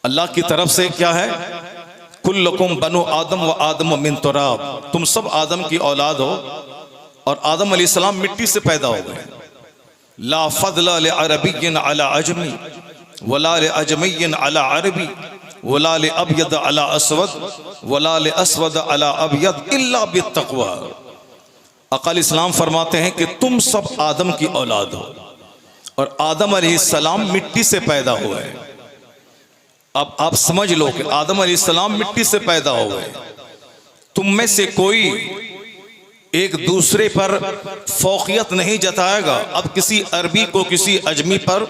अल्लाह की तरफ से क्या है, कुल्लुकुम बनु आदम व आदम मिन तुराब, तुम सब आदम की औलाद हो और आदम अलैहिस्सलाम मिट्टी से पैदा हो गए। ला फज़ला लि अरबिय्यिन अला अजमी वला लि अजमिय्यिन अला अरबी वला लि अबयद अला अस्वद वला लि अस्वद अला अबयद इल्ला बित्तक़वा। अक़ल इस्लाम फरमाते हैं कि तुम सब आदम की औलाद हो और आदम अलैहिस्सलाम मिट्टी से पैदा हुए। अब आप समझ लो कि आदम अलैहिस्सलाम मिट्टी से पैदा हो गए। तुम में से कोई एक दूसरे पर फौकियत नहीं जताएगा। अब किसी अरबी को किसी अजमी पर,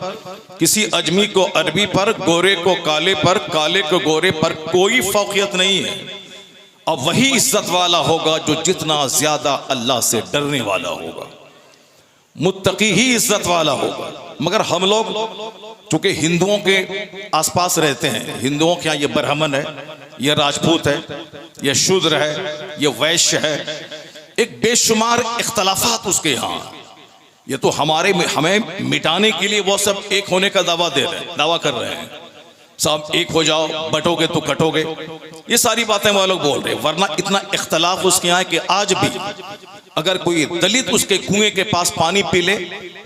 किसी अजमी को अरबी पर, गोरे को काले पर, काले को गोरे पर कोई फौकियत नहीं है। अब वही इज्जत वाला होगा जो जितना ज्यादा अल्लाह से डरने वाला होगा, मुत्तकी ही इज्जत वाला होगा। मगर हम लोग चूंकि हिंदुओं के आसपास रहते हैं, हिंदुओं के यहाँ ये ब्राह्मण है, ये राजपूत है, ये शूद्र है, ये वैश्य है, एक बेशुमार इख्तलाफात उसके यहाँ। ये तो हमें मिटाने के लिए वो सब एक होने का दावा कर रहे हैं, सब एक हो जाओ, बटोगे तो कटोगे, ये सारी बातें वो लोग बोल रहे हैं। वरना इतना इख्तलाफ उसके यहाँ है कि आज भी अगर कोई दलित उसके कुएं के पास पानी पी ले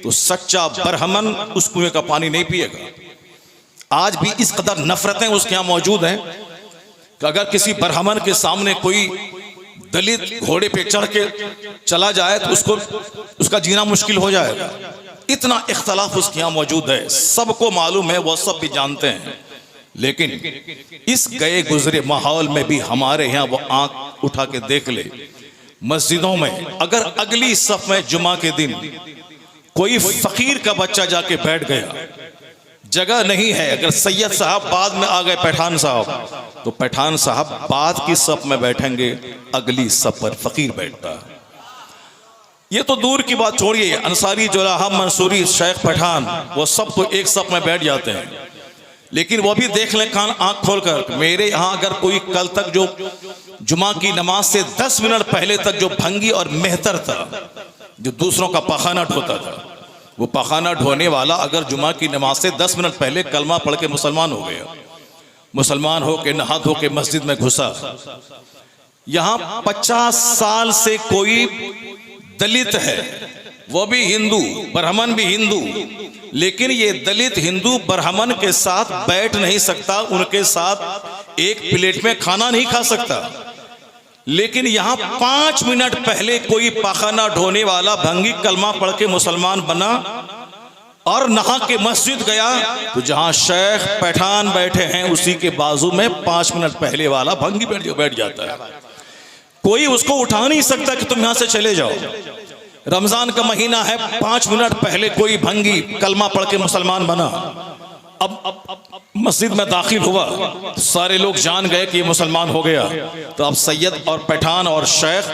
तो सच्चा ब्राह्मण उस कुएं का पानी नहीं पिएगा। आज भी इस कदर नफरतें उसके यहाँ मौजूद हैं कि अगर किसी ब्राह्मण के सामने कोई दलित घोड़े पे चढ़ के चला जाए तो उसका जीना मुश्किल हो जाएगा। इतना इख्तलाफ उसके यहाँ मौजूद है, सबको मालूम है, वो सब भी जानते हैं। लेकिन इस गए गुजरे माहौल में भी हमारे यहाँ वो आंख उठा के देख ले, मस्जिदों में अगर अगली सफ में जुमा के दिन कोई फकीर का बच्चा जाके बैठ गया, जगह नहीं है, अगर सैयद साहब बाद में आ गए पठान साहब, तो पठान साहब बाद की सफ में बैठेंगे, अगली सफ पर फकीर बैठता है। ये तो दूर की बात छोड़िए, अंसारी, जोराहा, मंसूरी, शेख, पठान, वो सब तो एक सफ में बैठ जाते हैं। लेकिन वो भी देख लें कान आंख खोलकर, मेरे यहाँ अगर कोई कल तक जो जुमा की नमाज से 10 मिनट पहले तक जो भंगी और मेहतर था, जो दूसरों का पखाना ढोता था, वो पखाना ढोने वाला अगर जुमा की नमाज से 10 मिनट पहले कलमा पढ़ के मुसलमान हो गया, मुसलमान हो के नहा धो के मस्जिद में घुसा, यहाँ 50 साल से कोई दलित है, वो भी हिंदू, ब्राह्मण भी हिंदू, लेकिन ये दलित हिंदू ब्राह्मण के साथ बैठ नहीं सकता, उनके साथ एक प्लेट में खाना नहीं खा सकता। लेकिन यहाँ 5 मिनट पहले कोई पाखाना ढोने वाला भंगी कलमा पढ़ के मुसलमान बना और नहा के मस्जिद गया, तो जहाँ शेख पठान बैठे हैं उसी के बाजू में 5 मिनट पहले वाला भंगी बैठ जाता है। कोई उसको उठा नहीं सकता कि तुम यहाँ से चले जाओ। रमजान का महीना है, 5 मिनट पहले कोई भंगी कलमा पढ़ के मुसलमान बना, अब मस्जिद में दाखिल हुआ, सारे लोग जान गए कि ये मुसलमान हो गया। तो अब सैयद और पठान और शेख,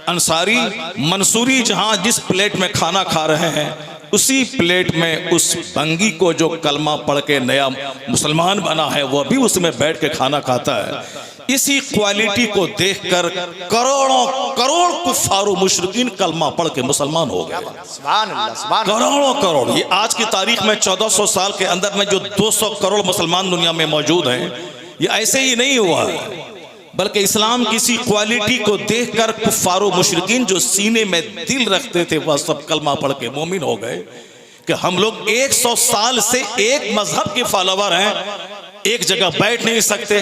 अंसारी, मंसूरी जहां जिस प्लेट में खाना खा रहे हैं, उसी प्लेट में उस भंगी को जो कलमा पढ़ के नया मुसलमान बना है वो भी उसमें बैठ के खाना खाता है। इसी क्वालिटी को देखकर करोड़ कुफ्फार मुशरिकीन कलमा पढ़ के मुसलमान हो गए। करोड़। ये आज की तारीख में 1400 साल के अंदर में जो 200 करोड़ मुसलमान दुनिया में मौजूद हैं, ये ऐसे ही नहीं हुआ है, बल्कि इस्लाम की इसी क्वालिटी को देखकर कुफ्फार मुशरिकीन जो सीने में दिल रखते थे वह सब कलमा पढ़ के मोमिन हो गए कि हम लोग 100 साल से एक मजहब के फॉलोवर हैं, एक जगह बैठ नहीं सकते,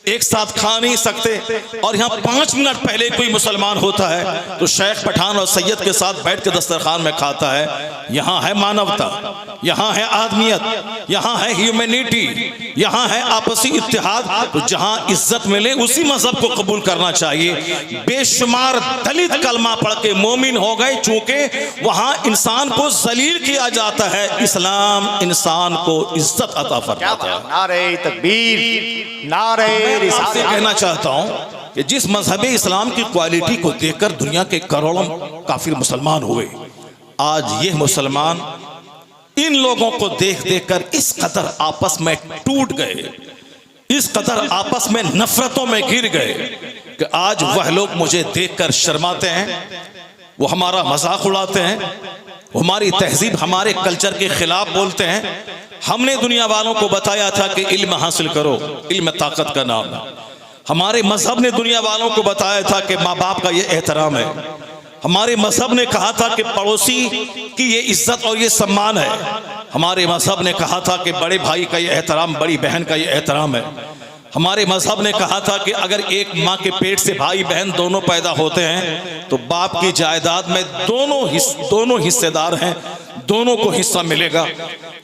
एक साथ खा नहीं सकते, और यहाँ 5 मिनट पहले कोई मुसलमान होता है तो शेख पठान और सैयद के साथ बैठ के दस्तरखान में खाता है। यहाँ है मानवता, यहाँ है आदमियत, यहाँ है ह्यूमैनिटी, यहाँ है आपसी इत्तेहाद। तो जहाँ इज्जत मिले उसी मजहब को कबूल करना चाहिए। बेशुमार दलित कलमा पढ़ के मोमिन हो गए, चूंकि वहाँ इंसान को जलील किया जाता है, इस्लाम इंसान को इज्जत अता फरमाता है। नारे तकबीर, नारे रिसालत। कहना चाहता हूँ कि जिस मजहब इस्लाम की क्वालिटी को देखकर दुनिया के करोड़ों काफिर मुसलमान हुए, आज ये मुसलमान इन लोगों को देख देखकर इस कदर आपस में टूट गए, इस कदर आपस में नफरतों में गिर गए कि आज वह लोग मुझे देखकर शर्माते हैं, वो हमारा मजाक उड़ाते हैं, हमारी तहजीब हमारे कल्चर के खिलाफ बोलते हैं। हमने दुनिया वालों को बताया था कि इल्म हासिल करो, इल्म ताकत का नाम है। हमारे मजहब ने दुनिया वालों को बताया था कि माँ बाप का ये एहतराम है। हमारे मजहब ने कहा था कि पड़ोसी की ये इज्जत और ये सम्मान है। हमारे मजहब ने कहा था कि बड़े भाई का ये एहतराम, बड़ी बहन का ये एहतराम है। हमारे मजहब ने कहा था कि अगर एक माँ के पेट से भाई बहन दोनों पैदा होते हैं तो बाप की जायदाद में दोनों हिस्सेदार हैं, दोनों को हिस्सा मिलेगा।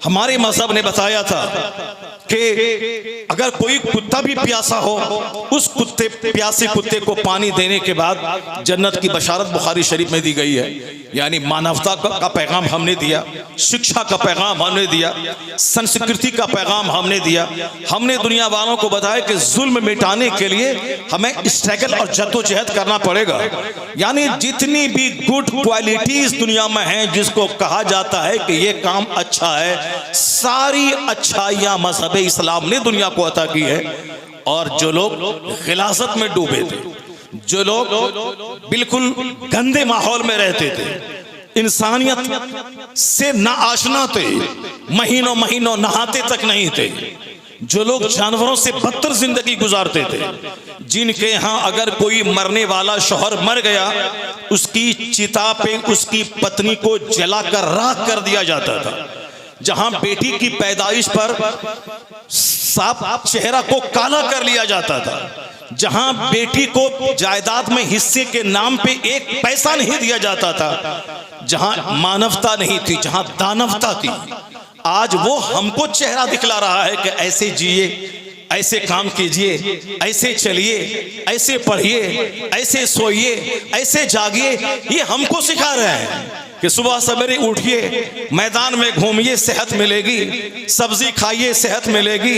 हमारे मजहब ने बताया था कि अगर कोई कुत्ता भी प्यासा हो, उस प्यासे कुत्ते को पानी देने के बाद जन्नत की बशारत बुखारी शरीफ में दी गई है। यानी मानवता का पैगाम हमने दिया, शिक्षा का पैगाम हमने दिया, संस्कृति का पैगाम हमने दिया। हमने दुनिया वालों को बताया कि जुल्म मिटाने के लिए हमें स्ट्रगल और जद्दोजहद करना पड़ेगा। यानी जितनी भी गुड क्वालिटीज दुनिया में हैं, जिसको कहा जाता है कि ये काम अच्छा है, सारी अच्छाइयां मजहब इस्लाम ने दुनिया को अता की है। और जो लोग गिलाजत में डूबे थे, जो लोग बिल्कुल गंदे माहौल में रहते थे, इंसानियत से नाआशना थे, महीनों महीनों नहाते तक नहीं थे, जो लोग जानवरों से बदतर जिंदगी गुजारते थे, जिनके यहाँ अगर कोई मरने वाला शौहर मर गया, उसकी चिता पे उसकी पत्नी को जलाकर राख कर दिया जाता था। जहां बेटी की पैदाइश पर सांप चेहरा को काला कर लिया जाता था, जहां बेटी को जायदाद में हिस्से के नाम पे एक पैसा नहीं दिया जाता था, जहां मानवता नहीं थी, जहां दानवता थी, आज वो हमको चेहरा दिखला रहा है कि ऐसे जिए, ऐसे काम कीजिए, ऐसे चलिए, ऐसे पढ़िए, ऐसे सोइए, ऐसे जागिए। ये हमको सिखा रहे हैं कि सुबह सवेरे उठिए, मैदान में घूमिए, सेहत मिलेगी, सब्जी खाइए, सेहत मिलेगी।